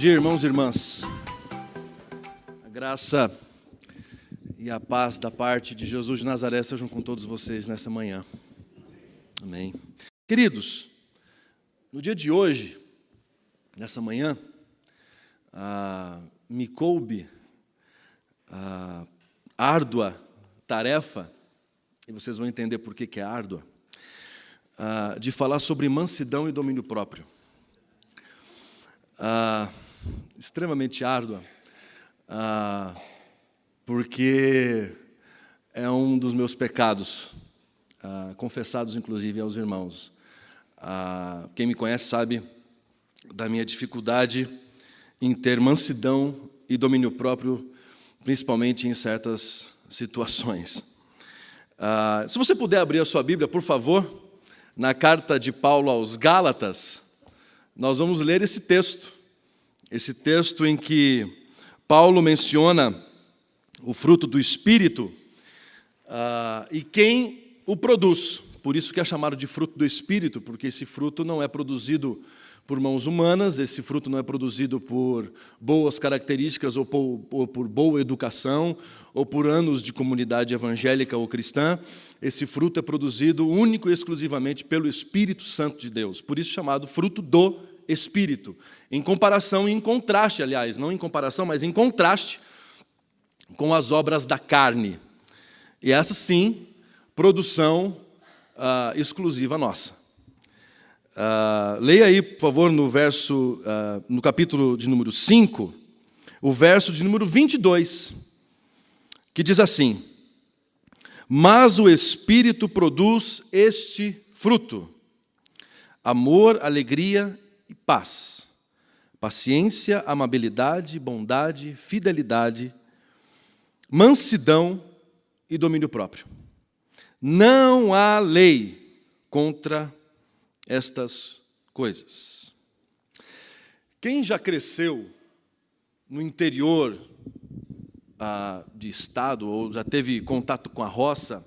Bom dia, irmãos e irmãs. A graça e a paz da parte de Jesus de Nazaré sejam com todos vocês nessa manhã. Amém. Queridos, no dia de hoje, nessa manhã, me coube a árdua tarefa, e vocês vão entender por que é árdua, de falar sobre mansidão e domínio próprio. Extremamente árdua, porque é um dos meus pecados, confessados inclusive aos irmãos. Quem me conhece sabe da minha dificuldade em ter mansidão e domínio próprio, principalmente em certas situações. Se você puder abrir a sua Bíblia, por favor, na carta de Paulo aos Gálatas, nós vamos ler esse texto em que Paulo menciona o fruto do Espírito e quem o produz. Por isso que é chamado de fruto do Espírito, porque esse fruto não é produzido por mãos humanas, esse fruto não é produzido por boas características ou por boa educação ou por anos de comunidade evangélica ou cristã. Esse fruto é produzido único e exclusivamente pelo Espírito Santo de Deus, por isso chamado fruto do Espírito. Em comparação e em contraste, aliás, não em comparação, mas em contraste com as obras da carne. E essa sim, produção exclusiva nossa. Leia aí, por favor, no capítulo de número 5, o verso de número 22, que diz assim: mas o Espírito produz este fruto: amor, alegria e paz, paciência, amabilidade, bondade, fidelidade, mansidão e domínio próprio. Não há lei contra estas coisas. Quem já cresceu no interior de estado, ou já teve contato com a roça,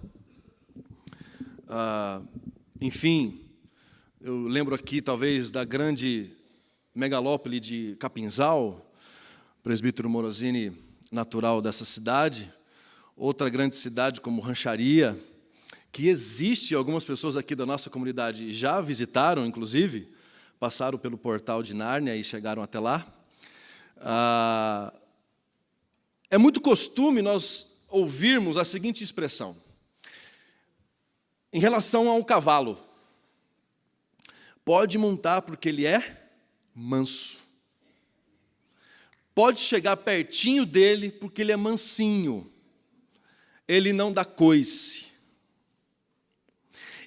enfim, eu lembro aqui talvez da grande megalópole de Capinzal, presbítero Morosini, natural dessa cidade, outra grande cidade como Rancharia, que existe, algumas pessoas aqui da nossa comunidade já visitaram, inclusive, passaram pelo portal de Nárnia e chegaram até lá. É muito costume nós ouvirmos a seguinte expressão, em relação a um cavalo: pode montar porque ele é manso. Pode chegar pertinho dele porque ele é mansinho. Ele não dá coice.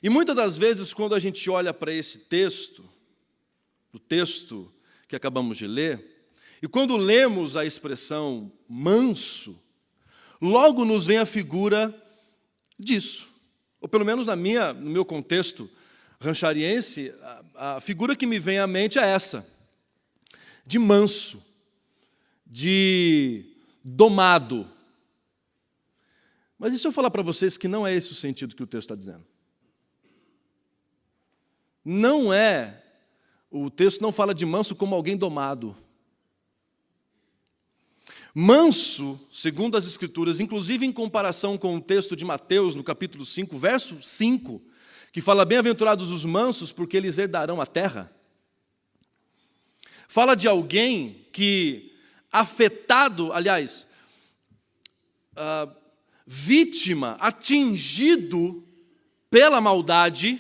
E muitas das vezes, quando a gente olha para esse texto, o texto que acabamos de ler, e quando lemos a expressão manso, logo nos vem a figura disso. Ou pelo menos no meu contexto ranchariense, a figura que me vem à mente é essa: de manso, de domado. Mas deixa eu falar para vocês que não é esse o sentido que o texto está dizendo. Não é, o texto não fala de manso como alguém domado. Manso, segundo as Escrituras, inclusive em comparação com o texto de Mateus, no capítulo 5, verso 5, que fala: bem-aventurados os mansos, porque eles herdarão a terra. Fala de alguém que, afetado, aliás, vítima, atingido pela maldade,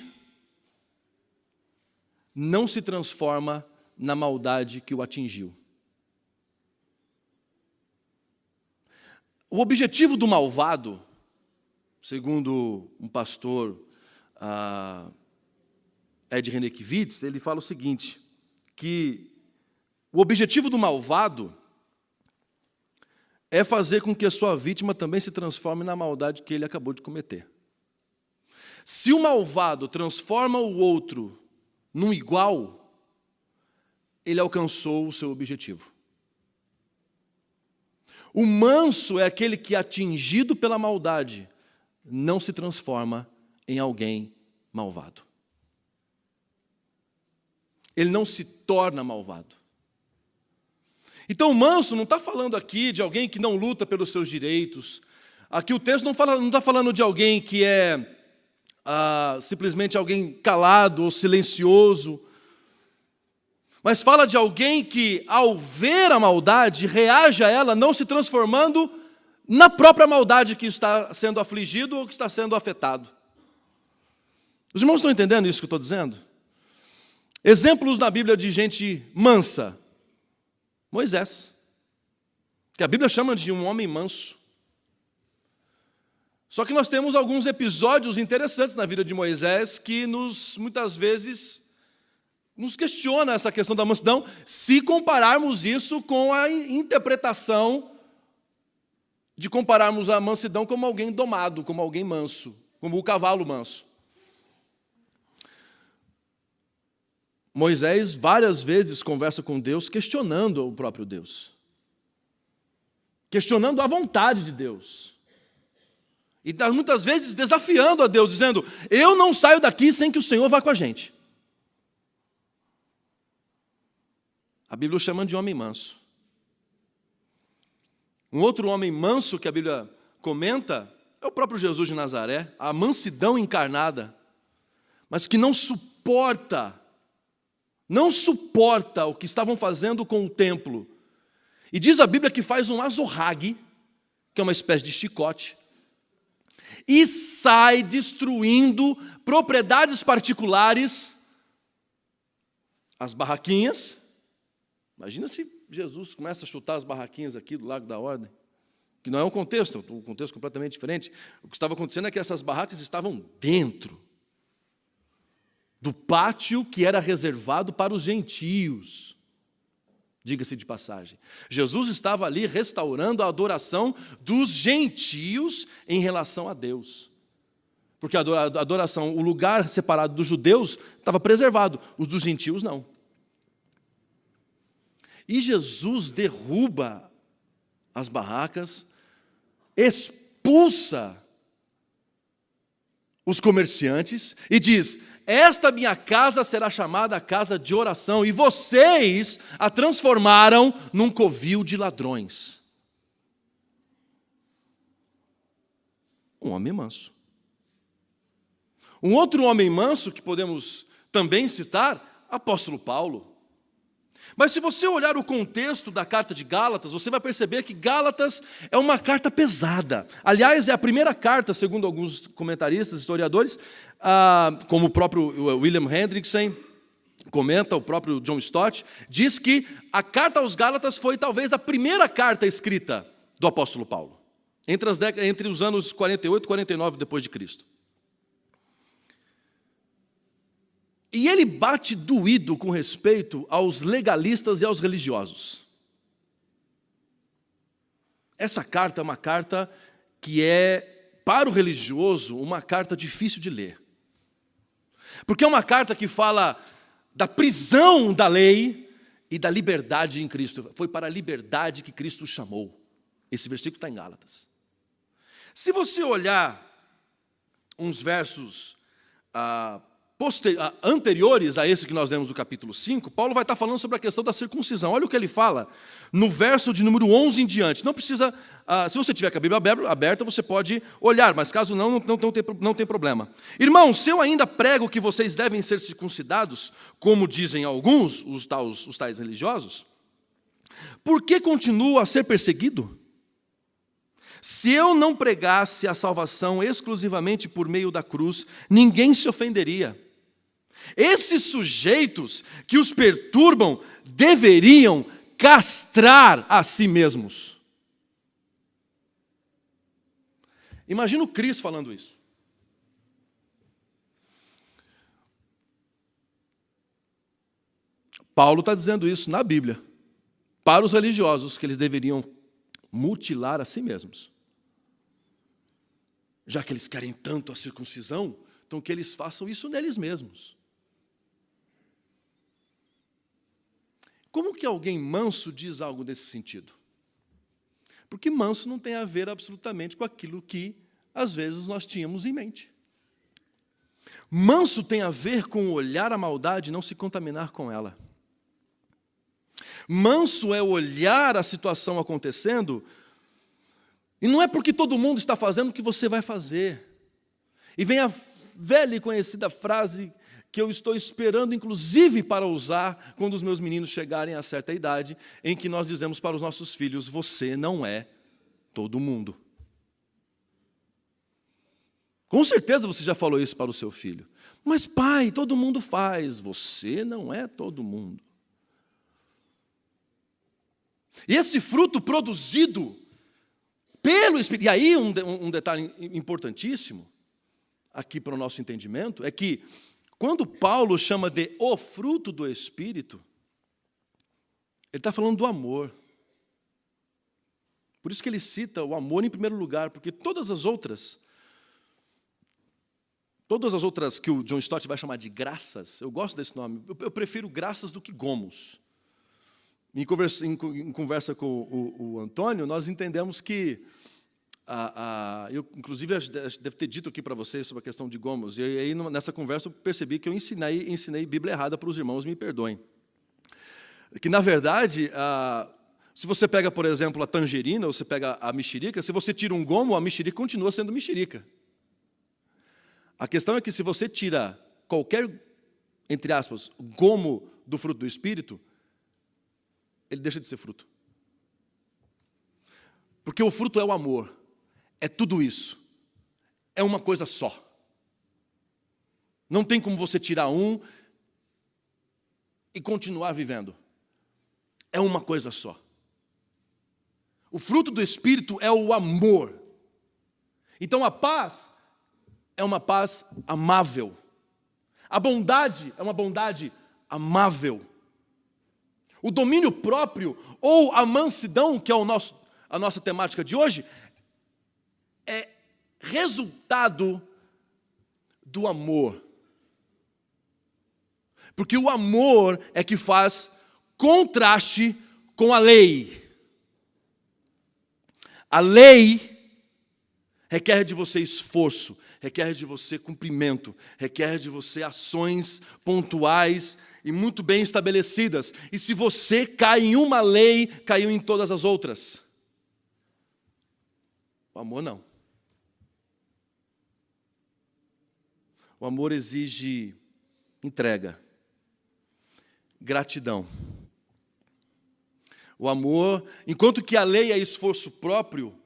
não se transforma na maldade que o atingiu. O objetivo do malvado, segundo um pastor, Ed Renekiewicz, ele fala o seguinte, que o objetivo do malvado é fazer com que a sua vítima também se transforme na maldade que ele acabou de cometer. Se o malvado transforma o outro num igual, ele alcançou o seu objetivo. O manso é aquele que, atingido pela maldade, não se transforma em alguém malvado. Ele não se torna malvado. Então, manso não está falando aqui de alguém que não luta pelos seus direitos. Aqui o texto não está falando de alguém que é simplesmente alguém calado ou silencioso, mas fala de alguém que, ao ver a maldade, reage a ela não se transformando na própria maldade que está sendo afligido ou que está sendo afetado. Os irmãos estão entendendo isso que eu estou dizendo? Exemplos na Bíblia de gente mansa. Moisés, que a Bíblia chama de um homem manso. Só que nós temos alguns episódios interessantes na vida de Moisés que muitas vezes nos questiona essa questão da mansidão, se compararmos isso com a interpretação de compararmos a mansidão como alguém domado, como alguém manso, como o cavalo manso. Moisés várias vezes conversa com Deus questionando o próprio Deus, questionando a vontade de Deus. E muitas vezes desafiando a Deus, dizendo: eu não saio daqui sem que o Senhor vá com a gente. A Bíblia o chama de homem manso. Um outro homem manso que a Bíblia comenta é o próprio Jesus de Nazaré, a mansidão encarnada, mas que não suporta o que estavam fazendo com o templo. E diz a Bíblia que faz um azorrague, que é uma espécie de chicote, e sai destruindo propriedades particulares, as barraquinhas. Imagina se Jesus começa a chutar as barraquinhas aqui do Lago da Ordem, que não é um contexto completamente diferente. O que estava acontecendo é que essas barracas estavam dentro do pátio que era reservado para os gentios. Diga-se de passagem. Jesus estava ali restaurando a adoração dos gentios em relação a Deus. Porque a adoração, o lugar separado dos judeus estava preservado, os dos gentios não. E Jesus derruba as barracas, expulsa os comerciantes e diz: esta minha casa será chamada casa de oração, e vocês a transformaram num covil de ladrões. Um homem manso. Um outro homem manso que podemos também citar, apóstolo Paulo. Mas se você olhar o contexto da carta de Gálatas, você vai perceber que Gálatas é uma carta pesada. Aliás, é a primeira carta, segundo alguns comentaristas, historiadores, como o próprio William Hendrickson comenta, o próprio John Stott, diz que a carta aos Gálatas foi talvez a primeira carta escrita do apóstolo Paulo, entre os anos 48 e 49 depois de Cristo. E ele bate doído com respeito aos legalistas e aos religiosos. Essa carta é uma carta que é, para o religioso, uma carta difícil de ler. Porque é uma carta que fala da prisão da lei e da liberdade em Cristo. Foi para a liberdade que Cristo chamou. Esse versículo está em Gálatas. Se você olhar uns versos anteriores a esse que nós lemos do capítulo 5, Paulo vai estar falando sobre a questão da circuncisão. Olha o que ele fala no verso de número 11 em diante. Não precisa, se você tiver com a Bíblia aberta, você pode olhar, mas caso não tem problema. Irmãos, se eu ainda prego que vocês devem ser circuncidados, como dizem alguns, os tais religiosos, por que continuo a ser perseguido? Se eu não pregasse a salvação exclusivamente por meio da cruz, ninguém se ofenderia. Esses sujeitos que os perturbam deveriam castrar a si mesmos. Imagina o Cristo falando isso. Paulo está dizendo isso na Bíblia, para os religiosos, que eles deveriam mutilar a si mesmos. Já que eles querem tanto a circuncisão, então que eles façam isso neles mesmos. Como que alguém manso diz algo nesse sentido? Porque manso não tem a ver absolutamente com aquilo que, às vezes, nós tínhamos em mente. Manso tem a ver com olhar a maldade e não se contaminar com ela. Manso é olhar a situação acontecendo, e não é porque todo mundo está fazendo que você vai fazer. E vem a velha e conhecida frase que eu estou esperando, inclusive, para usar quando os meus meninos chegarem a certa idade, em que nós dizemos para os nossos filhos: você não é todo mundo. Com certeza você já falou isso para o seu filho. Mas pai, todo mundo faz, você não é todo mundo. E esse fruto produzido pelo Espírito, e aí um detalhe importantíssimo, aqui para o nosso entendimento, é que quando Paulo chama de o fruto do Espírito, ele está falando do amor. Por isso que ele cita o amor em primeiro lugar, porque todas as outras que o John Stott vai chamar de graças, eu gosto desse nome, eu prefiro graças do que gomos. Em conversa com o Antônio, nós entendemos que, eu inclusive devo ter dito aqui para vocês sobre a questão de gomos, e aí nessa conversa eu percebi que eu ensinei Bíblia errada para os irmãos, me perdoem. Que na verdade, se você pega, por exemplo, a tangerina, ou você pega a mexerica, se você tira um gomo, a mexerica continua sendo mexerica. A questão é que se você tira qualquer, entre aspas, gomo do fruto do Espírito, ele deixa de ser fruto. Porque o fruto é o amor, é tudo isso, é uma coisa só. Não tem como você tirar um e continuar vivendo. É uma coisa só. O fruto do Espírito é o amor. Então a paz é uma paz amável. A bondade é uma bondade amável. O domínio próprio, ou a mansidão, que é a nossa temática de hoje, é resultado do amor. Porque o amor é que faz contraste com a lei. A lei requer de você esforço, requer de você cumprimento, requer de você ações pontuais e muito bem estabelecidas. E se você cai em uma lei, caiu em todas as outras. O amor não. O amor exige entrega, gratidão. O amor, enquanto que a lei é esforço próprio,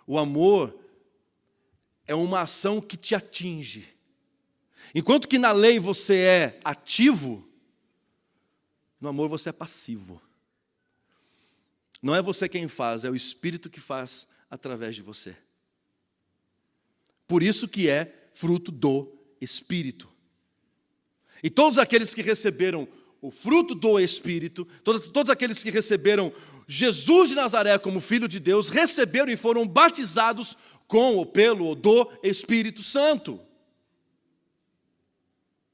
o amor é uma ação que te atinge. Enquanto que na lei você é ativo, no amor você é passivo. Não é você quem faz, é o Espírito que faz através de você. Por isso que é fruto do Espírito. E todos aqueles que receberam o fruto do Espírito, todos aqueles que receberam Jesus de Nazaré como Filho de Deus, receberam e foram batizados com ou pelo ou do Espírito Santo.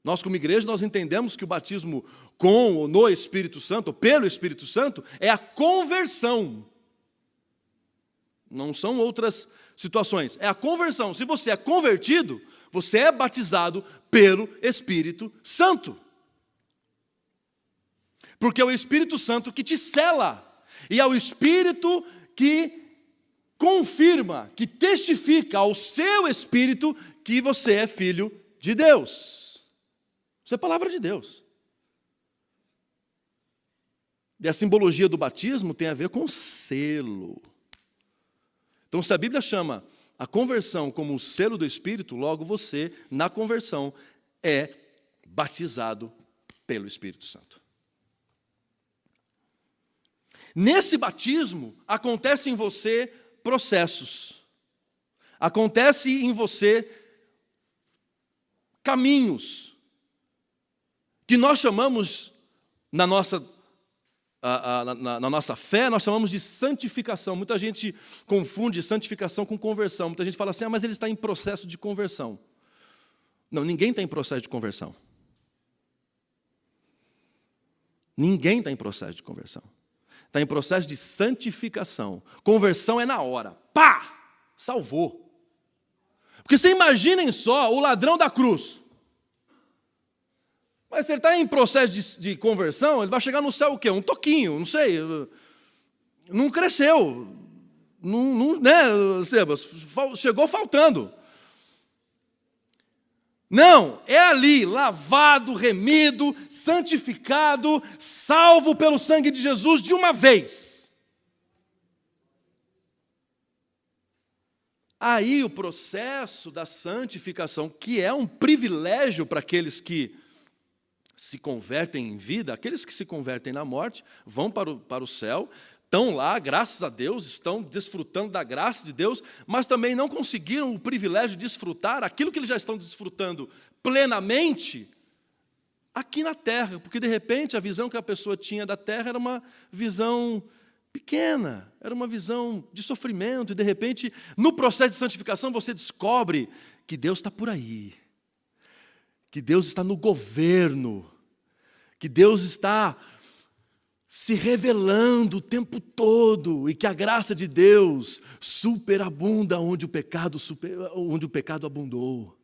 Nós, como igreja, nós entendemos que o batismo com ou no Espírito Santo, ou pelo Espírito Santo, é a conversão. Não são outras situações, é a conversão. Se você é convertido, você é batizado pelo Espírito Santo. Porque é o Espírito Santo que te sela, e é o Espírito que confirma, que testifica ao seu espírito que você é filho de Deus. Isso é a palavra de Deus. E a simbologia do batismo tem a ver com selo. Então, se a Bíblia chama a conversão como o selo do Espírito, logo você, na conversão, é batizado pelo Espírito Santo. Nesse batismo, acontece em você processos. Acontece em você caminhos que nós chamamos, na nossa fé, nós chamamos de santificação. Muita gente confunde santificação com conversão. Muita gente fala assim, mas ele está em processo de conversão. Não, ninguém está em processo de conversão. Ninguém está em processo de conversão. Está em processo de santificação. Conversão é na hora. Pá! Salvou. Porque você imaginem só o ladrão da cruz. Mas se ele está em processo de conversão, ele vai chegar no céu o quê? Um toquinho, não sei. Não cresceu. Não, né, Sebas? Chegou faltando. Não, é ali, lavado, remido, santificado, salvo pelo sangue de Jesus de uma vez. Aí o processo da santificação, que é um privilégio para aqueles que se convertem em vida, aqueles que se convertem na morte, vão para o céu, estão lá, graças a Deus, estão desfrutando da graça de Deus, mas também não conseguiram o privilégio de desfrutar aquilo que eles já estão desfrutando plenamente aqui na terra, porque de repente a visão que a pessoa tinha da terra era uma visão pequena, era uma visão de sofrimento, e de repente, no processo de santificação, você descobre que Deus está por aí, que Deus está no governo, que Deus está se revelando o tempo todo, e que a graça de Deus superabunda onde o pecado abundou.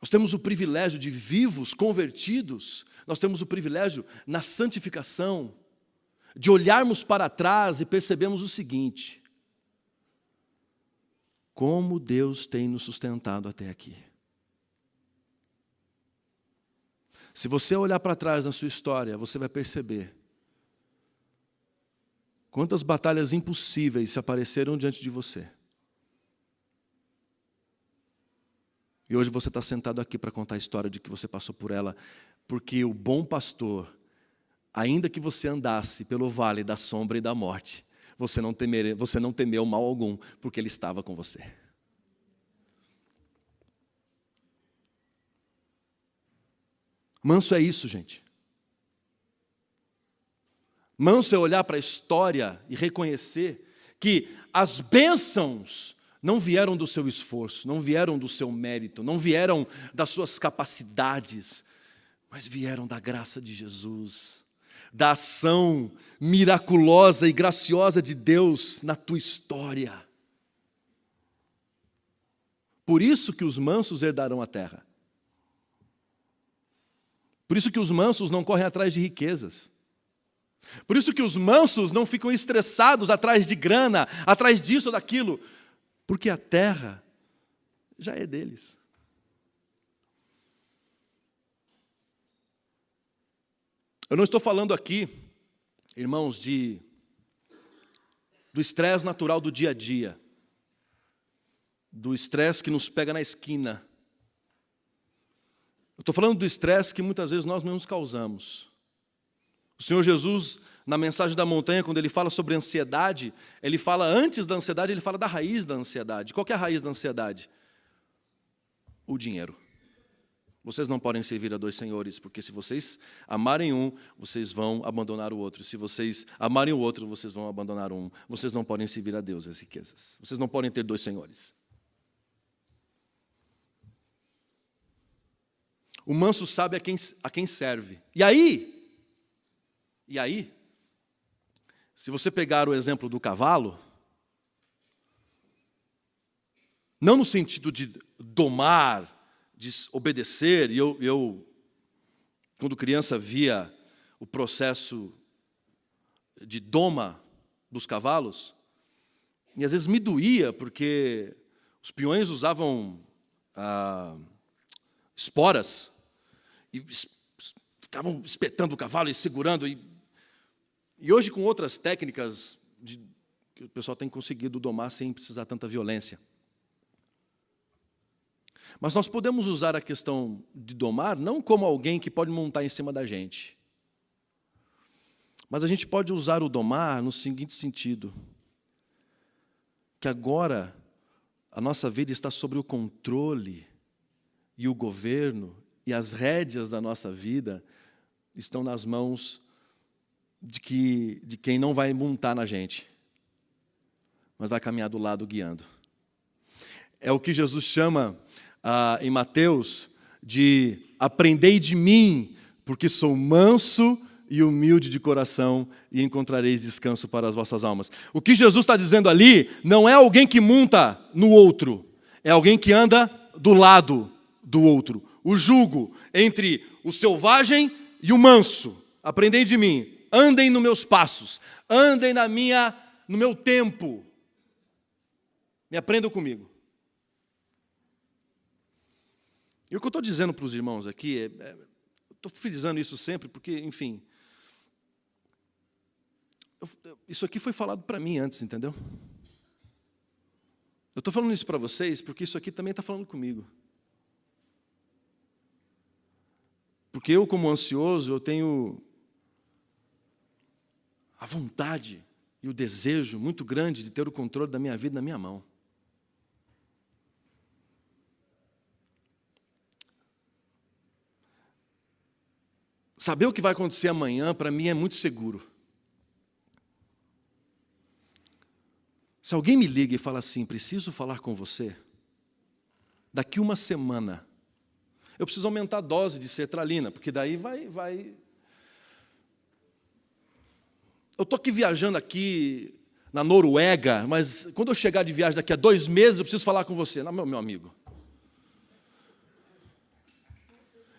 Nós temos o privilégio de vivos, convertidos, nós temos o privilégio na santificação, de olharmos para trás e percebermos o seguinte: como Deus tem nos sustentado até aqui. Se você olhar para trás na sua história, você vai perceber quantas batalhas impossíveis se apareceram diante de você. E hoje você está sentado aqui para contar a história de que você passou por ela, porque o bom pastor, ainda que você andasse pelo vale da sombra e da morte, você não temeu mal algum, porque Ele estava com você. Manso é isso, gente. Manso é olhar para a história e reconhecer que as bênçãos não vieram do seu esforço, não vieram do seu mérito, não vieram das suas capacidades, mas vieram da graça de Jesus, da ação miraculosa e graciosa de Deus na tua história. Por isso que os mansos herdarão a terra. Por isso que os mansos não correm atrás de riquezas. Por isso que os mansos não ficam estressados atrás de grana, atrás disso ou daquilo. Porque a terra já é deles. Eu não estou falando aqui, irmãos, do estresse natural do dia a dia. Do estresse que nos pega na esquina. Eu estou falando do estresse que muitas vezes nós mesmos causamos. O Senhor Jesus, na mensagem da montanha, quando Ele fala sobre ansiedade, Ele fala antes da ansiedade, Ele fala da raiz da ansiedade. Qual que é a raiz da ansiedade? O dinheiro. Vocês não podem servir a dois senhores, porque se vocês amarem um, vocês vão abandonar o outro. Se vocês amarem o outro, vocês vão abandonar um. Vocês não podem servir a Deus e as riquezas. Vocês não podem ter dois senhores. O manso sabe a quem serve. E aí, se você pegar o exemplo do cavalo, não no sentido de domar, de obedecer, e eu quando criança, via o processo de doma dos cavalos, e às vezes me doía, porque os peões usavam esporas, e ficavam espetando o cavalo e segurando. E hoje, com outras técnicas que o pessoal tem conseguido domar sem precisar tanta violência. Mas nós podemos usar a questão de domar não como alguém que pode montar em cima da gente. Mas a gente pode usar o domar no seguinte sentido: que agora a nossa vida está sob o controle e o governo e as rédeas da nossa vida estão nas mãos de quem não vai montar na gente, mas vai caminhar do lado guiando. É o que Jesus chama em Mateus de aprendei de mim, porque sou manso e humilde de coração, e encontrareis descanso para as vossas almas. O que Jesus está dizendo ali não é alguém que monta no outro, é alguém que anda do lado do outro. O jugo entre o selvagem e o manso. Aprendei de mim. Andem nos meus passos. Andem no meu tempo. Me aprendam comigo. E o que eu estou dizendo para os irmãos aqui, estou frisando isso sempre, porque, enfim, isso aqui foi falado para mim antes, entendeu? Eu estou falando isso para vocês, porque isso aqui também está falando comigo. Porque eu, como ansioso, eu tenho a vontade e o desejo muito grande de ter o controle da minha vida na minha mão. Saber o que vai acontecer amanhã, para mim, é muito seguro. Se alguém me liga e fala assim, preciso falar com você, daqui uma semana, eu preciso aumentar a dose de sertralina, porque daí vai... Eu estou aqui viajando aqui na Noruega, mas quando eu chegar de viagem daqui a 2 meses, eu preciso falar com você. Não, meu amigo.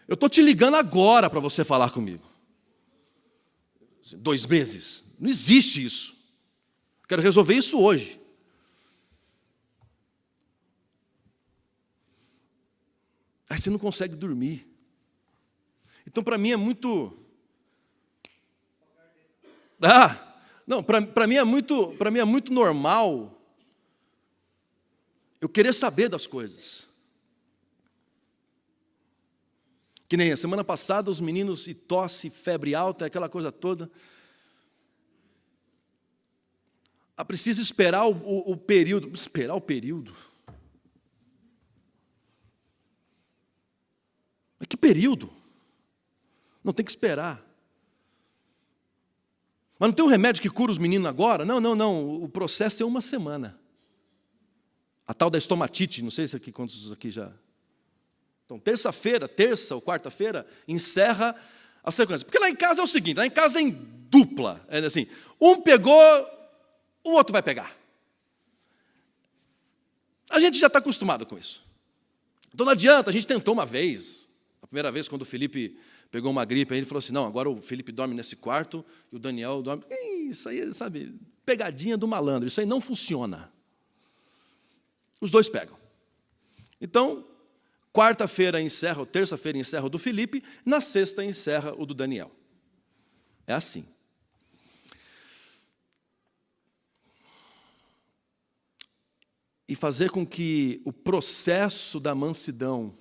Eu estou te ligando agora para você falar comigo. 2 meses. Não existe isso. Quero resolver isso hoje. Aí você não consegue dormir. Então, para mim é muito... não, para mim é muito normal eu querer saber das coisas. Que nem a semana passada, os meninos e tosse, febre alta, aquela coisa toda. Precisa esperar o período. Esperar o período? Mas que período? Não, tem que esperar. Mas não tem um remédio que cura os meninos agora? Não. O processo é 1 semana. A tal da estomatite, não sei se aqui quantos aqui já... Então, terça ou quarta-feira, encerra a sequência. Porque lá em casa é o seguinte, lá em casa é em dupla. É assim, um pegou, o outro vai pegar. A gente já está acostumado com isso. Então não adianta, a gente tentou uma vez, a primeira vez quando o Felipe pegou uma gripe, aí ele falou assim, não, agora o Felipe dorme nesse quarto e o Daniel dorme... Isso aí, sabe, pegadinha do malandro, isso aí não funciona. Os dois pegam. Então... quarta-feira encerra, ou terça-feira encerra o do Felipe, na sexta encerra o do Daniel. É assim. E fazer com que o processo da mansidão,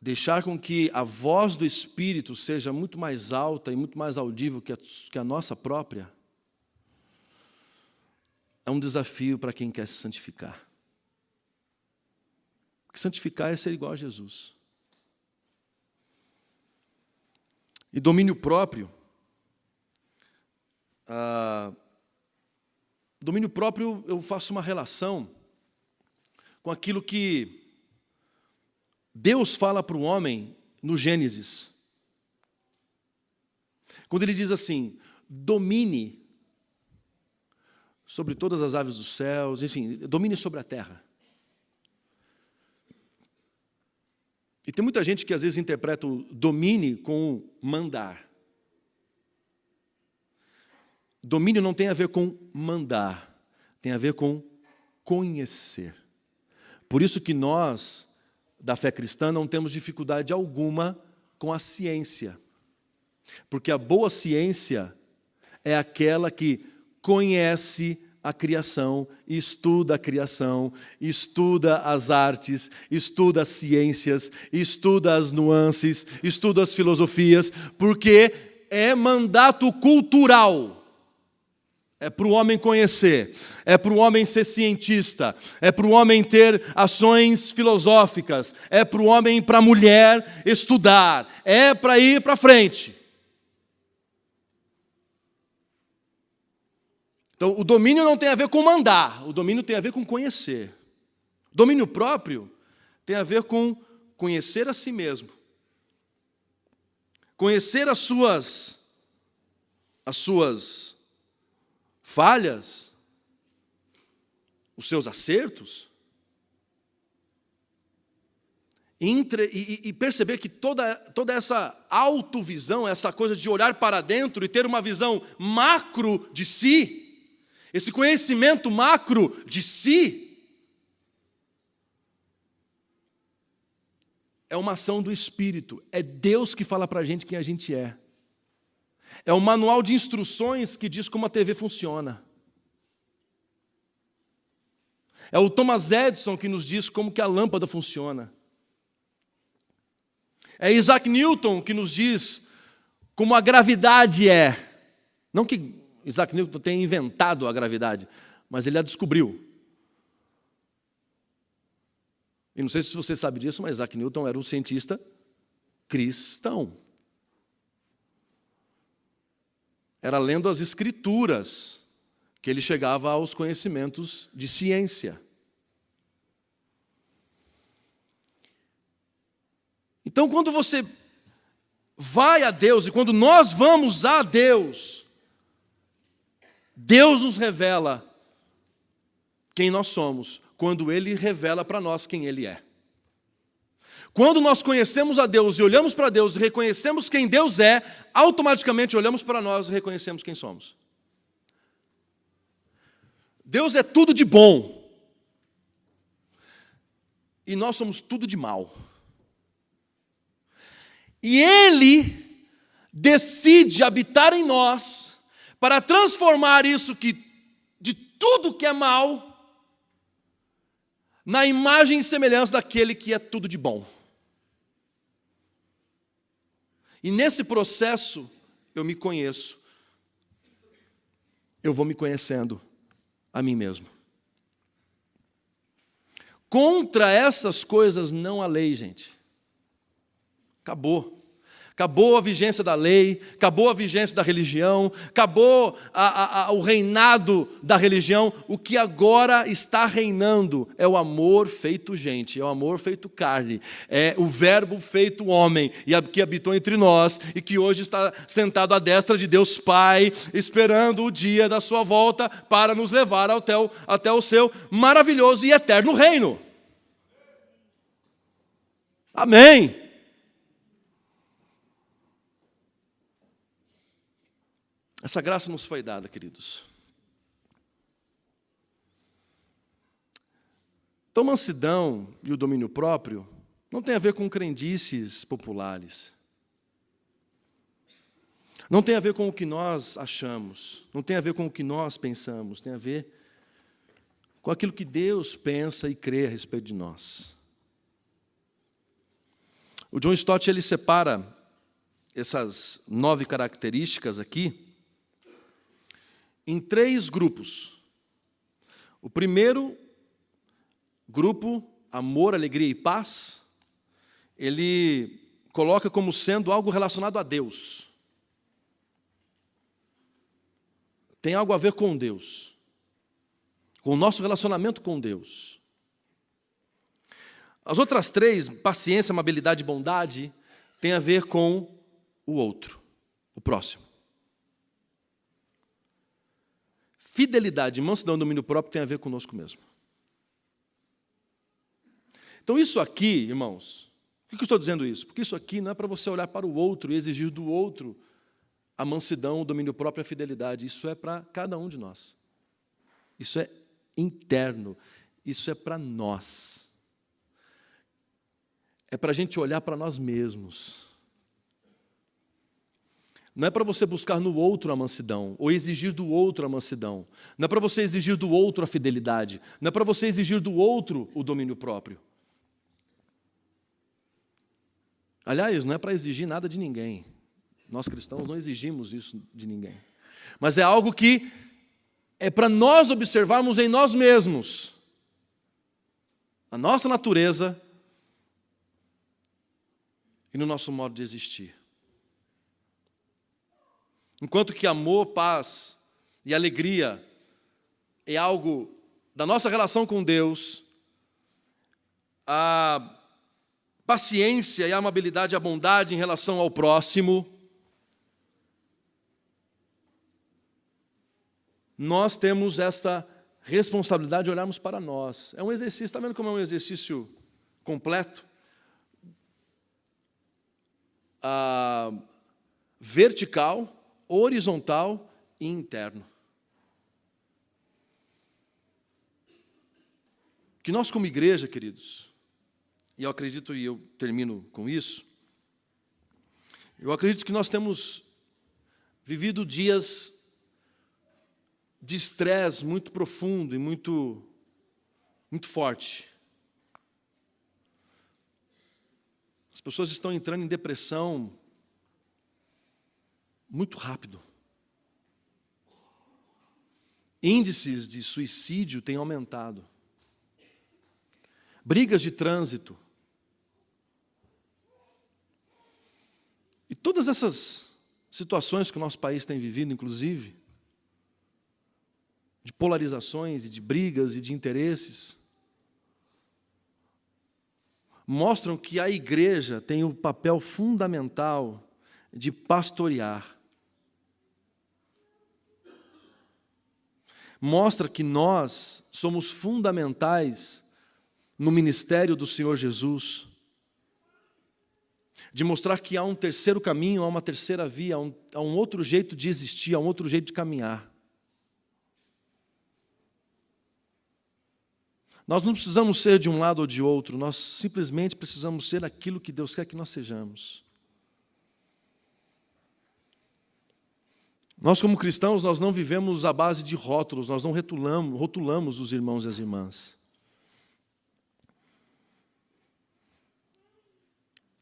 deixar com que a voz do Espírito seja muito mais alta e muito mais audível que a nossa própria, é um desafio para quem quer se santificar. Santificar é ser igual a Jesus. E domínio próprio. Domínio próprio, eu faço uma relação com aquilo que Deus fala para o homem no Gênesis. Quando ele diz assim, domine sobre todas as aves dos céus, enfim, domine sobre a terra. E tem muita gente que às vezes interpreta o domine com mandar. Domínio não tem a ver com mandar, tem a ver com conhecer. Por isso que nós, da fé cristã, não temos dificuldade alguma com a ciência. Porque a boa ciência é aquela que conhece a criação, estuda a criação, estuda as artes, estuda as ciências, estuda as nuances, estuda as filosofias, porque é mandato cultural. É para o homem conhecer, é para o homem ser cientista, é para o homem ter ações filosóficas, é para o homem e para a mulher estudar, é para ir para frente. Então, o domínio não tem a ver com mandar, o domínio tem a ver com conhecer. O domínio próprio tem a ver com conhecer a si mesmo. Conhecer as suas falhas, os seus acertos, e perceber que toda essa autovisão, essa coisa de olhar para dentro e ter uma visão macro de si, esse conhecimento macro de si, é uma ação do Espírito. É Deus que fala para a gente quem a gente é. É um manual de instruções que diz como a TV funciona. É o Thomas Edison que nos diz como que a lâmpada funciona. É Isaac Newton que nos diz como a gravidade é. Não que Isaac Newton tenha inventado a gravidade, mas ele a descobriu. E não sei se você sabe disso, mas Isaac Newton era um cientista cristão. Era lendo as Escrituras que ele chegava aos conhecimentos de ciência. Então, quando você vai a Deus, e quando nós vamos a Deus, Deus nos revela quem nós somos, quando Ele revela para nós quem Ele é. Quando nós conhecemos a Deus e olhamos para Deus e reconhecemos quem Deus é, automaticamente olhamos para nós e reconhecemos quem somos. Deus é tudo de bom. E nós somos tudo de mal. E Ele decide habitar em nós para transformar isso de tudo que é mal na imagem e semelhança daquele que é tudo de bom. E nesse processo eu me conheço. Eu vou me conhecendo a mim mesmo. Contra essas coisas não há lei, gente. Acabou. Acabou a vigência da lei, acabou a vigência da religião, acabou o reinado da religião. O que agora está reinando é o amor feito gente, é o amor feito carne, é o verbo feito homem, e que habitou entre nós, e que hoje está sentado à destra de Deus Pai, esperando o dia da sua volta para nos levar até o seu maravilhoso e eterno reino. Amém. Essa graça nos foi dada, queridos. Então, mansidão e o domínio próprio não tem a ver com crendices populares. Não tem a ver com o que nós achamos. Não tem a ver com o que nós pensamos. Tem a ver com aquilo que Deus pensa e crê a respeito de nós. O John Stott, ele separa essas 9 características aqui em 3 grupos. O primeiro grupo, amor, alegria e paz, ele coloca como sendo algo relacionado a Deus. Tem algo a ver com Deus, com o nosso relacionamento com Deus. As outras 3, paciência, amabilidade e bondade, tem a ver com o outro, o próximo. Fidelidade, mansidão e domínio próprio tem a ver conosco mesmo. Então isso aqui, irmãos, por que eu estou dizendo isso? Porque isso aqui não é para você olhar para o outro e exigir do outro a mansidão, o domínio próprio e a fidelidade. Isso é para cada um de nós. Isso é interno. Isso é para nós. É para a gente olhar para nós mesmos. Não é para você buscar no outro a mansidão, ou exigir do outro a mansidão. Não é para você exigir do outro a fidelidade. Não é para você exigir do outro o domínio próprio. Aliás, não é para exigir nada de ninguém. Nós cristãos não exigimos isso de ninguém. Mas é algo que é para nós observarmos em nós mesmos a nossa natureza e no nosso modo de existir. Enquanto que amor, paz e alegria é algo da nossa relação com Deus, a paciência e a amabilidade e a bondade em relação ao próximo, nós temos essa responsabilidade de olharmos para nós. É um exercício, está vendo como é um exercício completo? vertical, horizontal e interno. Que nós, como igreja, queridos, e eu acredito, e eu termino com isso, eu acredito que nós temos vivido dias de estresse muito profundo e muito forte. As pessoas estão entrando em depressão muito rápido. Índices de suicídio têm aumentado. Brigas de trânsito. E todas essas situações que o nosso país tem vivido, inclusive, de polarizações e de brigas e de interesses, mostram que a igreja tem o papel fundamental de pastorear. Mostra que nós somos fundamentais no ministério do Senhor Jesus, de mostrar que há um terceiro caminho, há uma terceira via, há um outro jeito de existir, há um outro jeito de caminhar. Nós não precisamos ser de um lado ou de outro, nós simplesmente precisamos ser aquilo que Deus quer que nós sejamos. Nós, como cristãos, nós não vivemos à base de rótulos, nós não rotulamos os irmãos e as irmãs.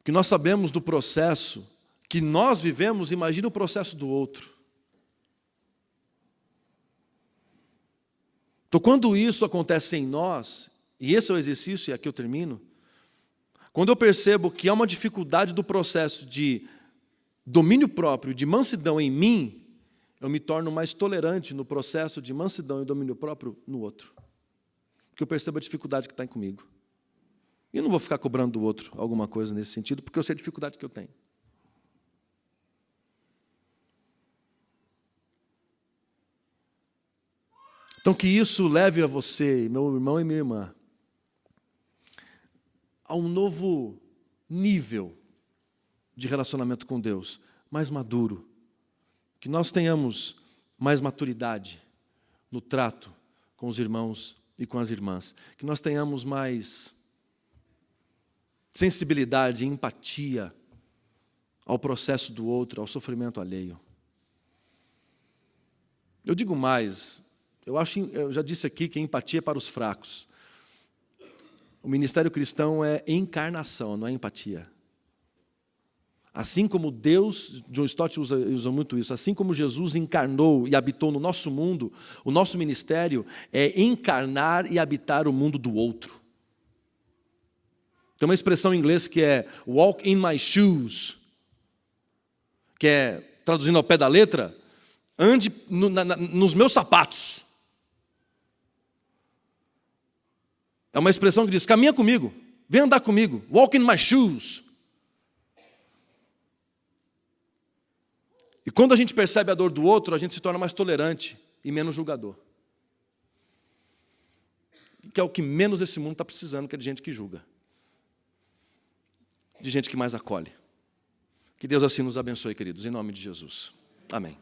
Que nós sabemos do processo que nós vivemos, imagina o processo do outro. Então, quando isso acontece em nós, e esse é o exercício, e aqui eu termino, quando eu percebo que há uma dificuldade do processo de domínio próprio, de mansidão em mim, eu me torno mais tolerante no processo de mansidão e domínio próprio no outro. Porque eu percebo a dificuldade que está comigo. E eu não vou ficar cobrando do outro alguma coisa nesse sentido, porque eu sei a dificuldade que eu tenho. Então, que isso leve a você, meu irmão e minha irmã, a um novo nível de relacionamento com Deus, mais maduro. Que nós tenhamos mais maturidade no trato com os irmãos e com as irmãs. Que nós tenhamos mais sensibilidade e empatia ao processo do outro, ao sofrimento alheio. Eu digo mais, eu já disse aqui que a empatia é para os fracos. O ministério cristão é encarnação, não é empatia. Assim como Deus, John Stott usa muito isso, assim como Jesus encarnou e habitou no nosso mundo, o nosso ministério é encarnar e habitar o mundo do outro. Tem uma expressão em inglês que é walk in my shoes, que é, traduzindo ao pé da letra, ande nos meus sapatos. É uma expressão que diz, caminha comigo, vem andar comigo, walk in my shoes. E quando a gente percebe a dor do outro, a gente se torna mais tolerante e menos julgador. Que é o que menos esse mundo está precisando, que é de gente que julga. De gente que mais acolhe. Que Deus assim nos abençoe, queridos, em nome de Jesus. Amém.